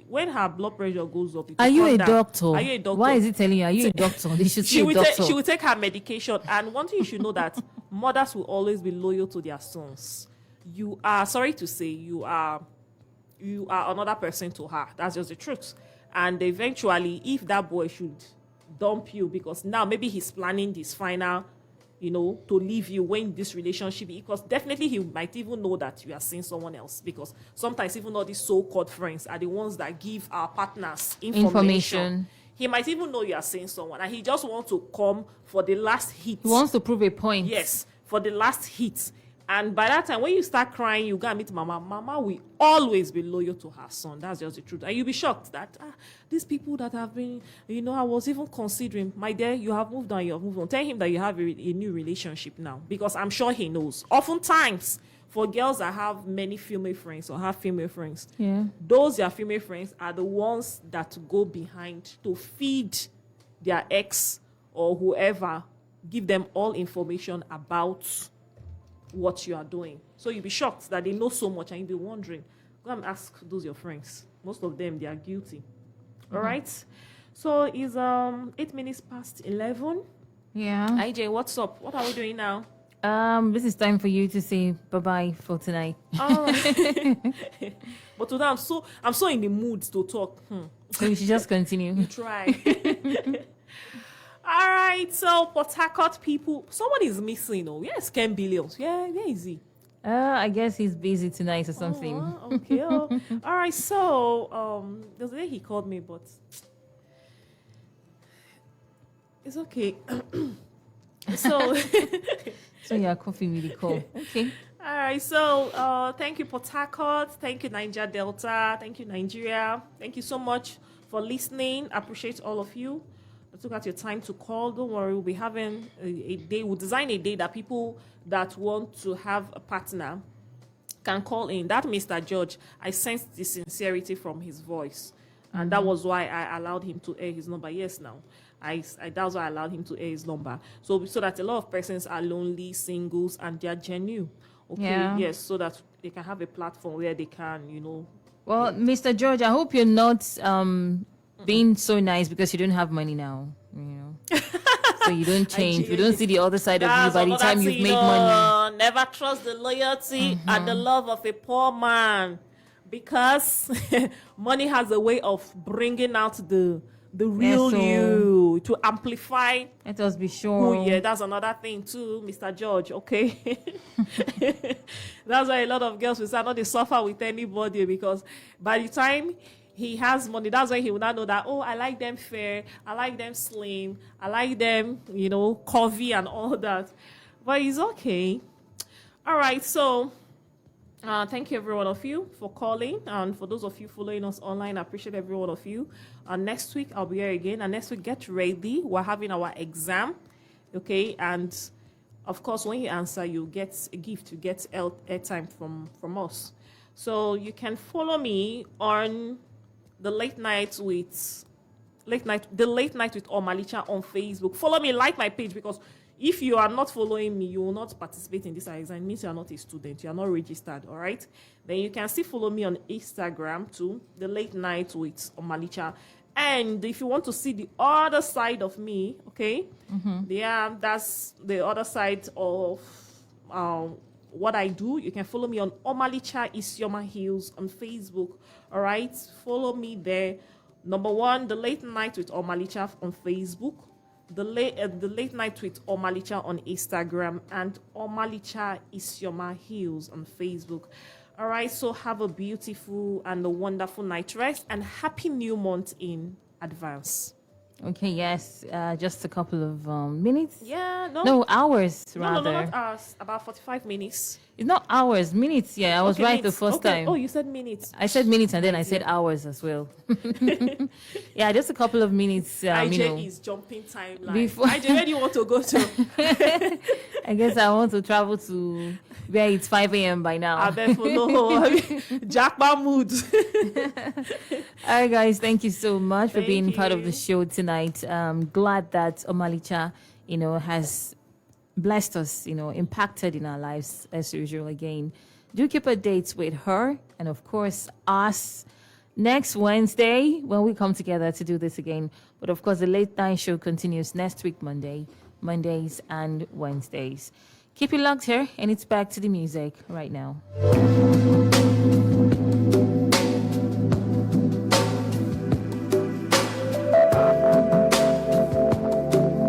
when her blood pressure goes up, it Are will you come a down. doctor? Are you a doctor? Why is it telling you? Are you a doctor? They should see She a will, doctor. she will take her medication. And one thing you should know that mothers will always be loyal to their sons. You are, sorry to say, you are another person to her. That's just the truth. And eventually, if that boy should dump you because now maybe he's planning his final, to leave you when this relationship, because definitely he might even know that you are seeing someone else, because sometimes even all these so-called friends are the ones that give our partners information. He might even know you are seeing someone and he just wants to come for the last hit. He wants to prove a point. Yes, for the last hit. And by that time, when you start crying, you go and meet mama. Mama will always be loyal to her son. That's just the truth. And you'll be shocked that these people that have been, I was even considering, my dear, you have moved on, you have moved on. Tell him that you have a new relationship now, because I'm sure he knows. Oftentimes, for girls that have many female friends or have female friends, Yeah. those their female friends are the ones that go behind to feed their ex or whoever, give them all information about what you are doing. So you'll be shocked that they know so much and you'll be wondering. Go and ask those your friends. Most of them, they are guilty. All right? So it's 8 minutes past 11. Yeah. IJ, what's up? What are we doing now? This is time for you to say bye-bye for tonight. All right. But today I'm so in the mood to talk. So we should just continue. Try. All right, so Port Harcourt people, someone is missing. Oh, yes, Ken Billions. Yeah, where is he? I guess he's busy tonight or something. Oh, okay. All right, so there's a day he called me, but it's okay. So, So yeah, coffee really cool. Okay. all right, so thank you, Port Harcourt. Thank you, Niger Delta. Thank you, Nigeria. Thank you so much for listening. I appreciate all of you. I took out your time to call. Don't worry, we'll be having a day. We'll design a day that people that want to have a partner can call in. That Mr. George, I sensed the sincerity from his voice. And that was why I allowed him to air his number. Yes, now. That's why I allowed him to air his number. So that a lot of persons are lonely, singles, and they're genuine. Okay, Yeah. yes, so that they can have a platform where they can, Well, Mr. George, I hope you're not being so nice because you don't have money now. So you don't change. We don't see the other side of you That's by the another time you've thing, made money. Never trust the loyalty and the love of a poor man, because money has a way of bringing out the real so- you, to amplify Let us be sure. who. Yeah, that's another thing too, Mr. George. Okay, that's why a lot of girls will say, "Not they suffer with anybody," because by the time he has money, that's why he will not know that, oh, I like them fair, I like them slim, I like them, curvy and all that. But it's okay. All right, so Thank you, every one of you, for calling. And for those of you following us online, I appreciate every one of you. Next week, I'll be here again. And next week, get ready. We're having our exam. Okay. And of course, when you answer, you get a gift. You get airtime from us. So you can follow me on the late night with Omalicha on Facebook. Follow me, like my page, because if you are not following me, you will not participate in this exam. It means you are not a student. You are not registered, all right? Then you can still follow me on Instagram too, the late night with Omalicha. And if you want to see the other side of me, okay? Yeah, that's the other side of what I do. You can follow me on Omalicha Isioma Hills on Facebook, all right? Follow me there. Number one, the late night with Omalicha on Facebook. The late night with Omalicha on Instagram, and Omalicha Isioma Hills on Facebook. All right, so have a beautiful and a wonderful night rest, and happy new month in advance. Okay, yes, just a couple of minutes. Yeah, No, hours no, rather. not hours. About 45 minutes. It's not hours, minutes. Yeah, I was Okay, right minutes. the first Okay. time. Oh, you said minutes. I said minutes and then I said hours as well. Yeah, just a couple of minutes. IJ is jumping timeline. before- IJ, where do you want to go to? I guess I want to travel to where it's 5 a.m. by now. I bet follow Jackpot mood. All right, guys, thank you so much for Thank being part of you. the show tonight. Glad that Omalicha, has blessed us, impacted in our lives as usual again. Do keep a date with her and, of course, us next Wednesday when we come together to do this again. But, of course, the late night show continues next week, Mondays and Wednesdays. Keep it locked here, and it's back to the music right now.